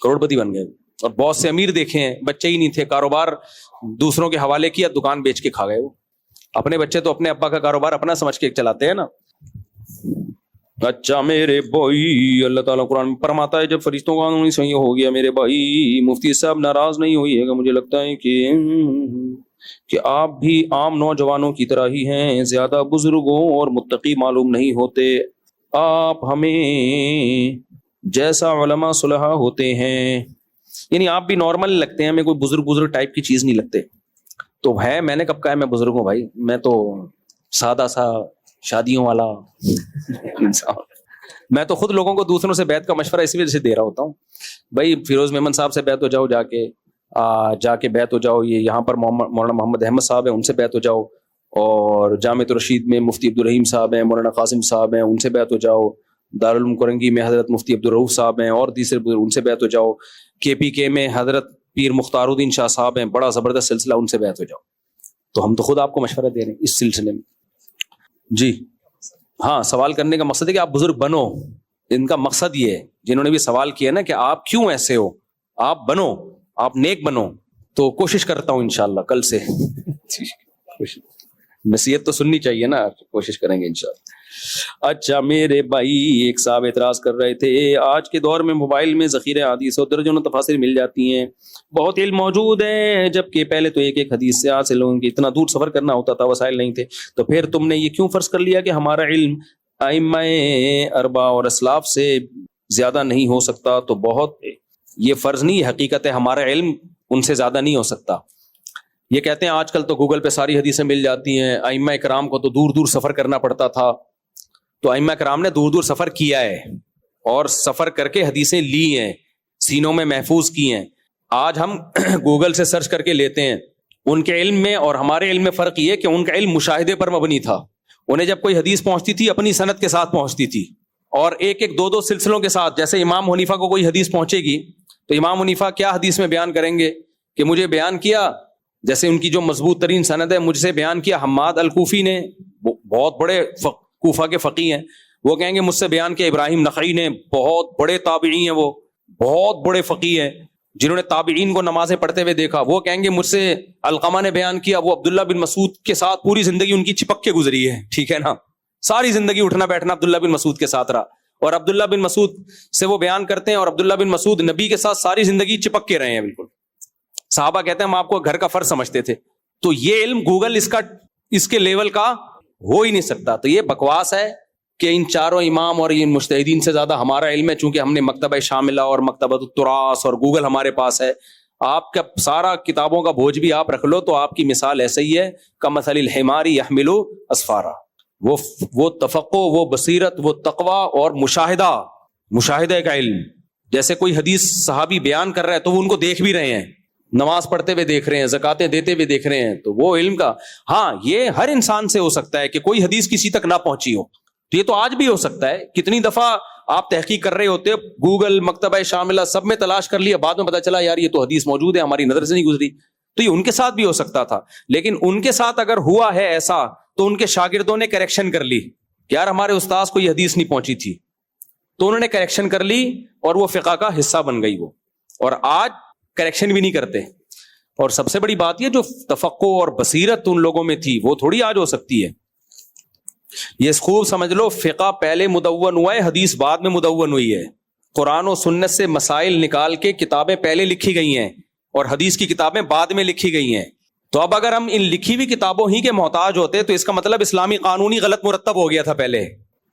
کروڑپتی بن گئے. اور بہت سے امیر دیکھے ہیں, بچے ہی نہیں تھے, کاروبار دوسروں کے حوالے کیا, دکان بیچ کے کھا گئے. وہ اپنے بچے تو اپنے ابا کا کاروبار اپنا سمجھ کے چلاتے ہیں نا. اچھا میرے بھائی, اللہ تعالیٰ قرآن میں فرماتا ہے جب فرشتوں کا قانون صحیح ہو گیا میرے بھائی, مفتی صاحب ناراض نہیں ہوئی گا, مجھے لگتا ہے کہ آپ بھی عام نوجوانوں کی طرح ہی ہیں, زیادہ بزرگوں اور متقی معلوم نہیں ہوتے, آپ ہمیں جیسا علماء صلحاء ہوتے ہیں, یعنی آپ بھی نارمل لگتے ہیں, ہمیں کوئی بزرگ ٹائپ کی چیز نہیں لگتے. تو ہے, میں نے کب کہا ہے میں بزرگ ہوں بھائی, میں تو سادہ سا شادیوں والا انسان. میں تو خود لوگوں کو دوسروں سے بیعت کا مشورہ اسی وجہ سے دے رہا ہوتا ہوں, بھائی فیروز میمن صاحب سے بیعت ہو جاؤ, جا کے بیعت ہو جاؤ, یہ یہاں پر مولانا محمد احمد صاحب ہیں ان سے بیعت ہو جاؤ, اور جامعۃ الرشید میں مفتی عبدالرحیم صاحب ہیں, مولانا قاسم صاحب ہیں ان سے بیعت ہو جاؤ, دارالعلوم کرنگی میں حضرت مفتی عبدالرؤف صاحب ہیں اور تیسرے ان سے بیعت ہو جاؤ, KPK میں حضرت پیر مختار الدین شاہ صاحب ہیں, بڑا زبردست سلسلہ, ان سے بیعت ہو جاؤ. تو ہم تو خود آپ کو مشورہ دے رہے ہیں اس سلسلے میں. جی ہاں, سوال کرنے کا مقصد ہے کہ آپ بزرگ بنو, ان کا مقصد یہ ہے. جنہوں نے بھی سوال کیا نا کہ آپ کیوں ایسے ہو, آپ بنو, آپ نیک بنو, تو کوشش کرتا ہوں انشاءاللہ کل سے. نصیحت تو سننی چاہیے نا, کوشش کریں گے انشاءاللہ. اچھا میرے بھائی, ایک صاحب اعتراض کر رہے تھے, آج کے دور میں موبائل میں ذخیرہ حدیث اور درجنوں تفاسیر مل جاتی ہیں, بہت علم موجود ہے, جبکہ پہلے تو ایک حدیث سے حاصل ہوں گے, اتنا دور سفر کرنا ہوتا تھا, وسائل نہیں تھے, تو پھر تم نے یہ کیوں فرض کر لیا کہ ہمارا علم ائمہ اربعہ اور اسلاف سے زیادہ نہیں ہو سکتا؟ تو بہت یہ فرض نہیں, حقیقت ہے ہمارا علم ان سے زیادہ نہیں ہو سکتا. یہ کہتے ہیں آج کل تو گوگل پہ ساری حدیثیں مل جاتی ہیں, ائمہ کرام کو تو دور دور سفر کرنا پڑتا تھا, تو ائمہ کرام نے دور دور سفر کیا ہے اور سفر کر کے حدیثیں لی ہیں, سینوں میں محفوظ کی ہیں. آج ہم گوگل سے سرچ کر کے لیتے ہیں. ان کے علم میں اور ہمارے علم میں فرق یہ کہ ان کا علم مشاہدے پر مبنی تھا. انہیں جب کوئی حدیث پہنچتی تھی اپنی سند کے ساتھ پہنچتی تھی, اور ایک ایک دو سلسلوں کے ساتھ. جیسے امام حنیفہ کو کوئی حدیث پہنچے گی تو امام حنیفہ کیا حدیث میں بیان کریں گے کہ مجھے بیان کیا, جیسے ان کی جو مضبوط ترین سند ہے, مجھ سے بیان کیا حماد الکوفی نے, بہت بڑے کوفہ کے فقیہ ہیں, وہ کہیں گے مجھ سے بیان کیا ابراہیم نخعی نے, بہت بڑے تابعی ہیں, وہ بہت بڑے فقیہ ہیں جنہوں نے تابعین کو نمازیں پڑھتے ہوئے دیکھا. وہ کہیں گے مجھ سے علقمہ نے بیان کیا, وہ عبداللہ بن مسعود کے ساتھ پوری زندگی ان کی چپک کے گزری ہے, ٹھیک ہے نا, ساری زندگی اٹھنا بیٹھنا عبداللہ بن مسعود کے ساتھ رہا, اور عبداللہ بن مسعود سے وہ بیان کرتے ہیں, اور عبداللہ بن مسعود نبی کے ساتھ ساری زندگی چپک کے رہے ہیں بالکل. صحابہ کہتے ہیں ہم آپ کو گھر کا فرض سمجھتے تھے. تو یہ علم گوگل اس کے لیول کا ہو ہی نہیں سکتا. تو یہ بکواس ہے کہ ان چاروں امام اور ان مجتہدین سے زیادہ ہمارا علم ہے, چونکہ ہم نے مکتبہ شاملہ اور مکتبۃ التراث اور گوگل ہمارے پاس ہے. آپ کا سارا کتابوں کا بوجھ بھی آپ رکھ لو تو آپ کی مثال ایسے ہی ہے کمثل الحمار یحمل اسفارا. وہ تفقع, وہ بصیرت, وہ تقوی اور مشاہدہ کا علم. جیسے کوئی حدیث صحابی بیان کر رہا ہے تو وہ ان کو دیکھ بھی رہے ہیں, نماز پڑھتے ہوئے دیکھ رہے ہیں, زکاتیں دیتے ہوئے دیکھ رہے ہیں, تو وہ علم کا. ہاں یہ ہر انسان سے ہو سکتا ہے کہ کوئی حدیث کسی تک نہ پہنچی ہو, تو یہ تو آج بھی ہو سکتا ہے. کتنی دفعہ آپ تحقیق کر رہے ہوتے, گوگل, مکتبہ شاملہ سب میں تلاش کر لیا, بعد میں پتا چلا یار یہ تو حدیث موجود ہے, ہماری نظر سے نہیں گزری. تو یہ ان کے ساتھ بھی ہو سکتا تھا, لیکن ان کے ساتھ اگر ہوا ہے ایسا تو ان کے شاگردوں نے کریکشن کر لی کہ یار ہمارے استاذ کو یہ حدیث نہیں پہنچی تھی, تو انہوں نے کریکشن کر لی اور وہ فقہ کا حصہ بن گئی وہ. اور آج کریکشن بھی نہیں کرتے. اور سب سے بڑی بات یہ جو تفقع اور بصیرت ان لوگوں میں تھی وہ تھوڑی آج ہو سکتی ہے. یہ خوب سمجھ لو, فقہ پہلے مدون ہوا ہے, حدیث بعد میں مدون ہوئی ہے. قرآن و سنت سے مسائل نکال کے کتابیں پہلے لکھی گئی ہیں اور حدیث کی کتابیں بعد میں لکھی گئی ہیں. تو اب اگر ہم ان لکھی ہوئی کتابوں ہی کے محتاج ہوتے تو اس کا مطلب اسلامی قانونی غلط مرتب ہو گیا تھا پہلے.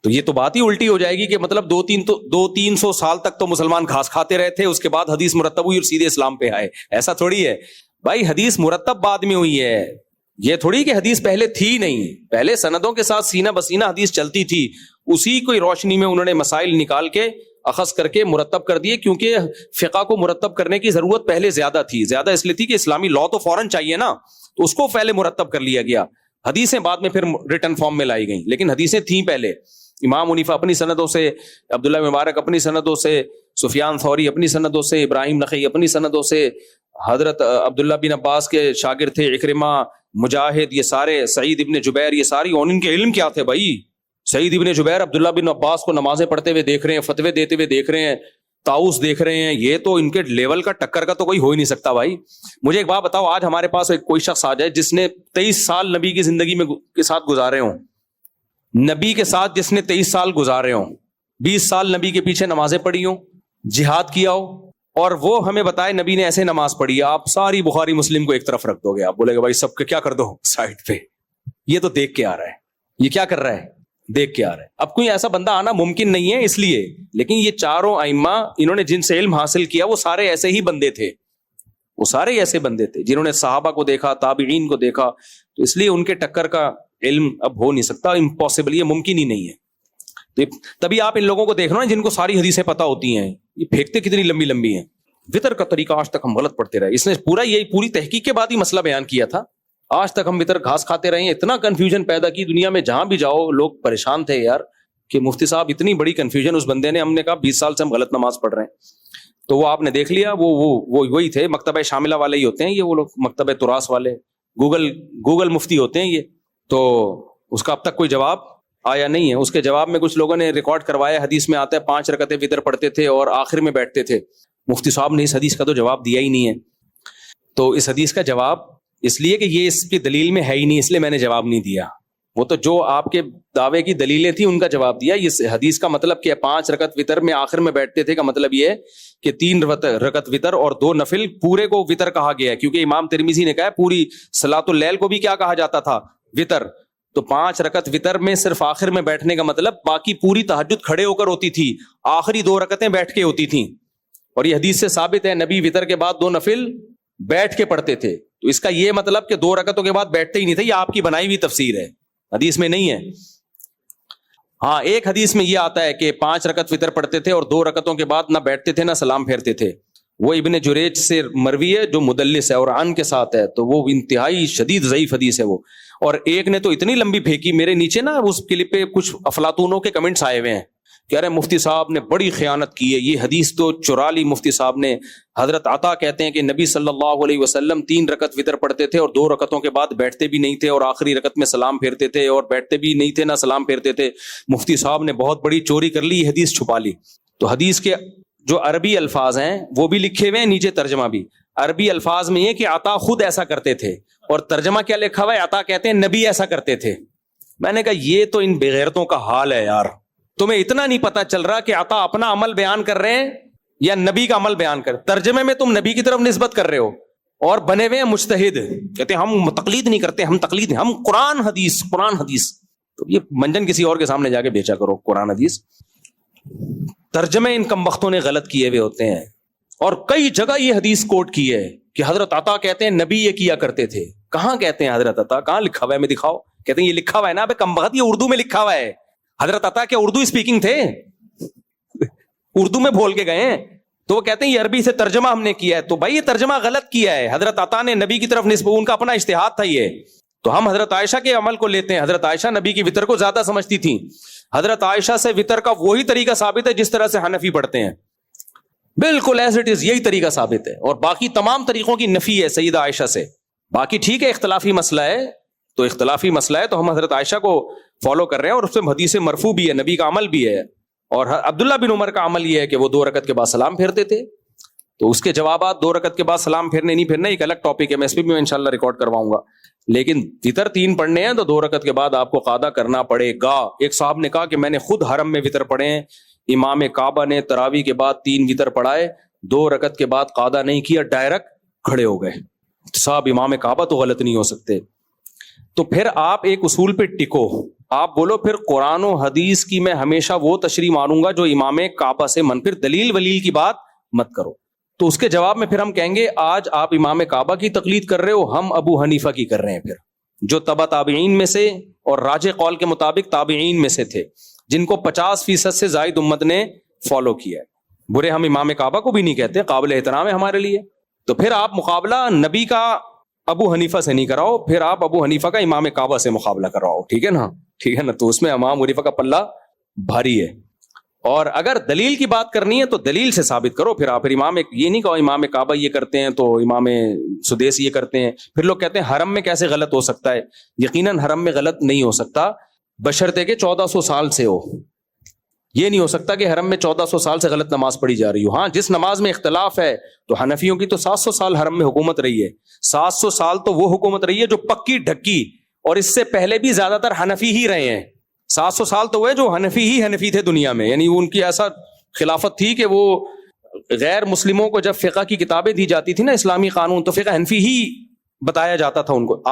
تو یہ تو بات ہی الٹی ہو جائے گی کہ مطلب 200-300 سال تک تو مسلمان گھاس کھاتے رہے تھے, اس کے بعد حدیث مرتب ہوئی اور سیدھے اسلام پہ آئے. ایسا تھوڑی ہے بھائی, حدیث مرتب بعد میں ہوئی ہے. یہ تھوڑی کہ حدیث پہلے تھی نہیں, پہلے سندوں کے ساتھ سینہ بسینہ حدیث چلتی تھی, اسی کوئی روشنی میں انہوں نے مسائل نکال کے اخذ کر کے مرتب کر دیے. کیونکہ فقہ کو مرتب کرنے کی ضرورت پہلے زیادہ تھی, زیادہ اس لیے تھی کہ اسلامی لا تو فوراً چاہیے نا, تو اس کو پہلے مرتب کر لیا گیا. حدیثیں بعد میں پھر ریٹن فارم میں لائی گئیں, لیکن حدیثیں تھیں پہلے. امام حنیفہ اپنی سندوں سے، عبداللہ مبارک اپنی سندوں سے، سفیان ثوری اپنی سندوں سے، ابراہیم نخعی اپنی سندوں سے، حضرت عبداللہ بن عباس کے شاگرد تھے اکرمہ، مجاہد، یہ سارے، سعید ابن جبیر، یہ ساری، اور ان کے علم کیا تھے بھائی؟ سعید ابن جبیر عبداللہ بن عباس کو نمازیں پڑھتے ہوئے دیکھ رہے ہیں، فتوے دیتے ہوئے دیکھ رہے ہیں، طاؤس دیکھ رہے ہیں، یہ تو ان کے لیول کا ٹکر کا تو کوئی ہو ہی نہیں سکتا بھائی۔ مجھے ایک بات بتاؤ، آج ہمارے پاس کوئی شخص آ جائے جس نے 23 سال نبی کی زندگی میں کے ساتھ گزارے ہوں، نبی کے ساتھ جس نے 23 سال گزارے ہوں، 20 سال نبی کے پیچھے نمازیں پڑھی ہوں، جہاد کیا ہو، اور وہ ہمیں بتائے نبی نے ایسے نماز پڑھی ہے، آپ ساری بخاری مسلم کو ایک طرف رکھ دو گے، آپ بولے گا بھائی سب کے کیا کر دو سائڈ پہ، یہ تو دیکھ کے آ رہا ہے، یہ کیا کر رہا ہے؟ دیکھ کے آ رہا ہے۔ اب کوئی ایسا بندہ آنا ممکن نہیں ہے اس لیے، لیکن یہ چاروں ائمہ انہوں نے جن سے علم حاصل کیا وہ سارے ایسے ہی بندے تھے، وہ سارے ایسے بندے تھے جنہوں نے صحابہ کو دیکھا، تابعین کو دیکھا، تو اس لیے ان کے ٹکر کا علم اب ہو نہیں سکتا، امپاسبل، یہ ممکن ہی نہیں ہے۔ تبھی آپ ان لوگوں کو دیکھ رہے ہیں جن کو ساری حدیثیں پتہ ہوتی ہیں، یہ پھینکتے کتنی لمبی لمبی ہیں۔ وطر کا طریقہ آج تک ہم غلط پڑھتے رہے، اس نے پوری تحقیق کے بعد ہی مسئلہ بیان کیا تھا، آج تک ہم وطر گھاس کھاتے رہے ہیں، اتنا کنفیوژن پیدا کی دنیا میں، جہاں بھی جاؤ لوگ پریشان تھے یار کہ مفتی صاحب اتنی بڑی کنفیوژن اس بندے نے، ہم نے کہا 20 سال سے ہم غلط نماز پڑھ رہے ہیں، تو وہ آپ نے دیکھ لیا، وہ وہی تھے، مکتبہ شاملہ والے ہی ہوتے ہیں یہ، وہ لوگ مکتبہ تراث والے، گوگل مفتی ہوتے ہیں یہ، تو اس کا اب تک کوئی جواب آیا نہیں ہے۔ اس کے جواب میں کچھ لوگوں نے ریکارڈ کروایا، حدیث میں آتا ہے 5 رکعتیں وطر پڑھتے تھے اور آخر میں بیٹھتے تھے، مفتی صاحب نے اس حدیث کا تو جواب دیا ہی نہیں ہے، تو اس حدیث کا جواب اس لیے کہ یہ اس کی دلیل میں ہے ہی نہیں، اس لیے میں نے جواب نہیں دیا، وہ تو جو آپ کے دعوے کی دلیلیں تھیں ان کا جواب دیا۔ اس حدیث کا مطلب کیا، 5 رکعت وطر میں آخر میں بیٹھتے تھے کا مطلب یہ ہے کہ 3 رکعت وطر اور 2 نفل، پورے کو وطر کہا گیا ہے، کیونکہ امام ترمذی نے کہا ہے پوری صلاۃ اللیل کو بھی کیا کہا جاتا تھا، وطر، تو 5 رکعت وطر میں صرف آخر میں بیٹھنے کا مطلب باقی پوری تہجد کھڑے ہو کر ہوتی تھی، آخری 2 رکعتیں بیٹھ کے ہوتی تھیں، اور یہ حدیث سے ثابت ہے نبی وطر کے بعد 2 نفل بیٹھ کے پڑھتے تھے، تو اس کا یہ مطلب کہ 2 رکعتوں کے بعد بیٹھتے ہی نہیں تھے، یہ آپ کی بنائی ہوئی تفسیر ہے، حدیث میں نہیں ہے۔ ہاں ایک حدیث میں یہ آتا ہے کہ 5 رکعت وطر پڑھتے تھے اور 2 رکعتوں کے بعد نہ بیٹھتے تھے نہ سلام پھیرتے تھے، وہ ابن جریج سے مروی ہے جو مدلس ہے اور عن کے ساتھ ہے، تو وہ انتہائی شدید ضعیف حدیث ہے وہ۔ اور ایک نے تو اتنی لمبی پھینکی، میرے نیچے نا اس کلپ پہ کچھ افلاطونوں کے کمنٹس آئے ہوئے ہیں، کہہ رہے ہیں مفتی صاحب نے بڑی خیانت کی ہے، یہ حدیث تو چرا لی مفتی صاحب نے۔ حضرت عطا کہتے ہیں کہ نبی صلی اللہ علیہ وسلم 3 رکعت وطر پڑھتے تھے اور 2 رکعتوں کے بعد بیٹھتے بھی نہیں تھے، اور آخری رکعت میں سلام پھیرتے تھے، اور بیٹھتے بھی نہیں تھے نہ سلام پھیرتے تھے۔ مفتی صاحب نے بہت بڑی چوری کر لی، یہ حدیث چھپا لی۔ تو حدیث کے جو عربی الفاظ ہیں وہ بھی لکھے ہوئے ہیں، نیچے ترجمہ بھی عربی الفاظ میں یہ کہ عطا خود ایسا کرتے تھے، اور ترجمہ کیا لکھا ہوا ہے، عطا کہتے ہیں نبی ایسا کرتے تھے۔ میں نے کہا یہ تو ان بغیرتوں کا حال ہے یار، تمہیں اتنا نہیں پتا چل رہا کہ عطا اپنا عمل بیان کر رہے ہیں یا نبی کا عمل بیان کر، ترجمے میں تم نبی کی طرف نسبت کر رہے ہو، اور بنے ہوئے ہیں مجتہد، کہتے ہیں ہم تقلید نہیں کرتے، ہم تقلید ہم قرآن حدیث تو یہ منجن کسی اور کے سامنے جا کے بیچا کرو قرآن حدیث۔ ترجمے ان کم بختوں نے غلط کیے ہوئے ہوتے ہیں، اور کئی جگہ یہ حدیث کوٹ کی ہے کہ حضرت عطا کہتے ہیں نبی یہ کیا کرتے تھے۔ کہاں کہتے ہیں حضرت عطا، کہاں لکھا ہوا ہے، میں دکھاؤ، کہتے ہیں یہ لکھا ہوا ہے نا، ابے کم بخت، یہ اردو میں لکھا ہوا ہے۔ حضرت عطا کیا اردو اسپیکنگ تھے؟ اردو میں بول کے گئے ہیں، تو وہ کہتے ہیں یہ عربی سے ترجمہ ہم نے کیا ہے، تو بھائی یہ ترجمہ غلط کیا ہے، حضرت عطا نے نبی کی طرف نسبت، ان کا اپنا اجتہاد تھا یہ، تو ہم حضرت عائشہ کے عمل کو لیتے ہیں، حضرت عائشہ نبی کی وطر کو زیادہ سمجھتی تھیں، حضرت عائشہ سے وطر کا وہی طریقہ ثابت ہے جس طرح سے حنفی پڑھتے ہیں، بالکل ایز اٹ از یہی طریقہ ثابت ہے، اور باقی تمام طریقوں کی نفی ہے سیدہ عائشہ سے۔ باقی ٹھیک ہے اختلافی مسئلہ ہے، تو اختلافی مسئلہ ہے تو ہم حضرت عائشہ کو فالو کر رہے ہیں، اور اس میں حدیث مرفوع بھی ہے، نبی کا عمل بھی ہے، اور عبداللہ بن عمر کا عمل یہ ہے کہ وہ 2 رکعت کے بعد سلام پھیرتے تھے، تو اس کے جوابات 2 رکعت کے بعد سلام پھیرنے نہیں پھیرنا ایک الگ ٹاپک ہے، میں اس پہ بھی انشاءاللہ ریکارڈ کرواؤں گا، لیکن وطر 3 پڑھنے ہیں تو 2 رکعت کے بعد آپ کو قاعدہ کرنا پڑے گا۔ ایک صاحب نے کہا کہ میں نے خود حرم میں وطر پڑھے ہیں، امام کعبہ نے تراویح کے بعد 3 وطر پڑھائے، 2 رکعت کے بعد قاعدہ نہیں کیا، ڈائریکٹ کھڑے ہو گئے۔ صاحب امام کعبہ تو غلط نہیں ہو سکتے، تو پھر آپ ایک اصول پہ ٹکو، آپ بولو پھر قرآن و حدیث کی میں ہمیشہ وہ تشریح مانوں گا جو امام کعبہ سے پھر دلیل ولیل کی بات مت کرو۔ تو اس کے جواب میں پھر ہم کہیں گے آج آپ امام کعبہ کی تقلید کر رہے ہو، ہم ابو حنیفہ کی کر رہے ہیں، پھر جو تبع تابعین میں سے اور راجح قول کے مطابق تابعین میں سے تھے، جن کو 50% سے زائد امت نے فالو کیا ہے۔ برے ہم امام کعبہ کو بھی نہیں کہتے، قابل احترام ہے ہمارے لیے، تو پھر آپ مقابلہ نبی کا ابو حنیفہ سے نہیں کراؤ، پھر آپ ابو حنیفہ کا امام کعبہ سے مقابلہ کراؤ، ٹھیک ہے نا، ٹھیک ہے نا، تو اس میں امام حنیفہ کا پلہ بھاری ہے. اور اگر دلیل کی بات کرنی ہے تو دلیل سے ثابت کرو. پھر آپ امام یہ نہیں کہو امام کعبہ یہ کرتے ہیں تو امام سدیس یہ کرتے ہیں. پھر لوگ کہتے ہیں حرم میں کیسے غلط ہو سکتا ہے. یقیناً حرم میں غلط نہیں ہو سکتا بشرطے کہ 1400 سال سے ہو. یہ نہیں ہو سکتا کہ حرم میں 1400 سال سے غلط نماز پڑھی جا رہی ہو. ہاں جس نماز میں اختلاف ہے تو حنفیوں کی تو 700 سال حرم میں حکومت رہی ہے. 700 سال تو وہ حکومت رہی ہے جو پکی ڈھکی, اور اس سے پہلے بھی زیادہ تر حنفی ہی رہے ہیں. 700 سال تو وہ جو حنفی تھے دنیا میں, یعنی ان کی ایسا خلافت تھی کہ وہ غیر مسلموں کو جب فقہ کی کتابیں دی جاتی تھی نا, اسلامی قانون, تو فقہ حنفی ہی بتایا جاتا تھا ان کو.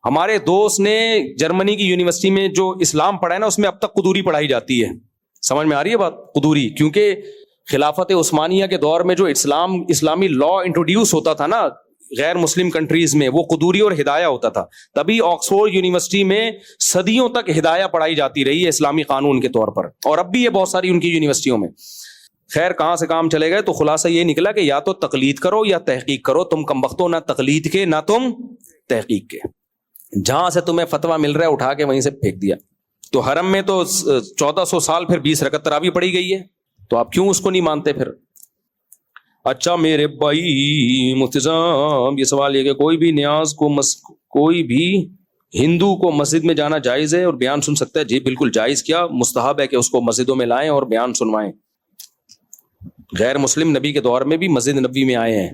ہمارے دوست نے جرمنی کی یونیورسٹی میں جو اسلام پڑھا ہے نا, اس میں اب تک قدوری پڑھائی جاتی ہے. سمجھ میں آ رہی ہے بات؟ قدوری, کیونکہ خلافت عثمانیہ کے دور میں جو اسلامی لا انٹروڈیوس ہوتا تھا نا غیر مسلم کنٹریز میں, وہ قدوری اور ہدایہ ہوتا تھا. تبھی آکسفورڈ یونیورسٹی میں صدیوں تک ہدایہ پڑھائی جاتی رہی ہے اسلامی قانون کے طور پر, اور اب بھی یہ بہت ساری ان کی یونیورسٹیوں میں. خیر کہاں سے کام چلے گئے, تو خلاصہ یہ نکلا کہ یا تو تقلید کرو یا تحقیق کرو. تم کمبختو نہ تقلید کے نہ تم تحقیق کے. جہاں سے تمہیں فتویٰ مل رہا ہے اٹھا کے وہیں سے پھینک دیا. تو حرم میں تو 1400 سال پھر 20 رکعت تراویح پڑھی گئی ہے, تو آپ کیوں اس کو نہیں مانتے پھر؟ اچھا میرے بھائی مفتی صاحب, یہ سوال یہ کہ کوئی بھی ہندو کو مسجد میں جانا جائز ہے اور بیان سن سکتا ہے؟ جی بالکل جائز, کیا مستحب ہے کہ اس کو مسجدوں میں لائیں اور بیان سنوائیں. غیر مسلم نبی کے دور میں بھی مسجد نبوی میں آئے ہیں.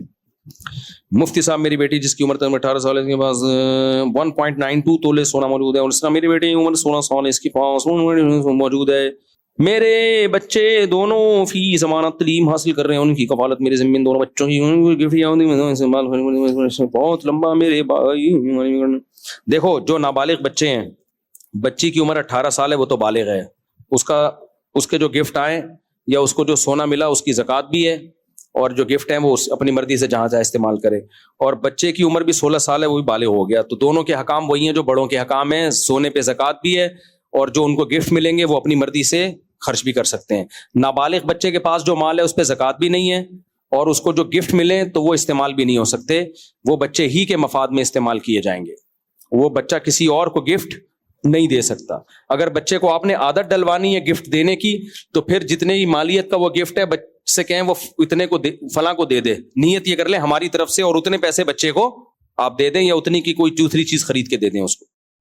مفتی صاحب میری بیٹی جس کی عمر 18 سال ہے, اس کے پاس 1.92 تولے سونا موجود ہے, اور اس طرح میری بیٹی کی عمر 16 سال ہے, اس کے پاس موجود ہے. میرے بچے دونوں فی ضمانت تعلیم حاصل کر رہے ہیں, ان کی کفالت میرے ذمہ دونوں بچوں کی. بہت لمبا میرے بھائی. دیکھو جو نابالغ بچے ہیں, بچی کی عمر 18 سال ہے, وہ تو بالغ ہے. اس کے جو گفٹ آئے یا اس کو جو سونا ملا اس کی زکوٰۃ بھی ہے, اور جو گفٹ ہیں وہ اپنی مرضی سے جہاں چاہے استعمال کرے. اور بچے کی عمر بھی 16 سال ہے, وہ بھی بالغ ہو گیا. تو دونوں کے حکام وہی ہیں جو بڑوں کے حکام ہیں. سونے پہ زکوٰۃ بھی ہے, اور جو ان کو گفٹ ملیں گے وہ اپنی مرضی سے خرچ بھی کر سکتے ہیں. نابالغ بچے کے پاس جو مال ہے اس پہ زکوٰۃ بھی نہیں ہے, اور اس کو جو گفٹ ملے تو وہ استعمال بھی نہیں ہو سکتے. وہ بچے ہی کے مفاد میں استعمال کیے جائیں گے. وہ بچہ کسی اور کو گفٹ نہیں دے سکتا. اگر بچے کو آپ نے عادت ڈلوانی ہے گفٹ دینے کی, تو پھر جتنے ہی مالیت کا وہ گفٹ ہے سے کہیں وہ اتنے کو فلاں کو دے دے. نیت یہ کر لیں ہماری طرف سے, اور اتنے پیسے بچے کو آپ دے دیں, یا اتنی کی کوئی دوسری چیز خرید کے دے دیں اس کو.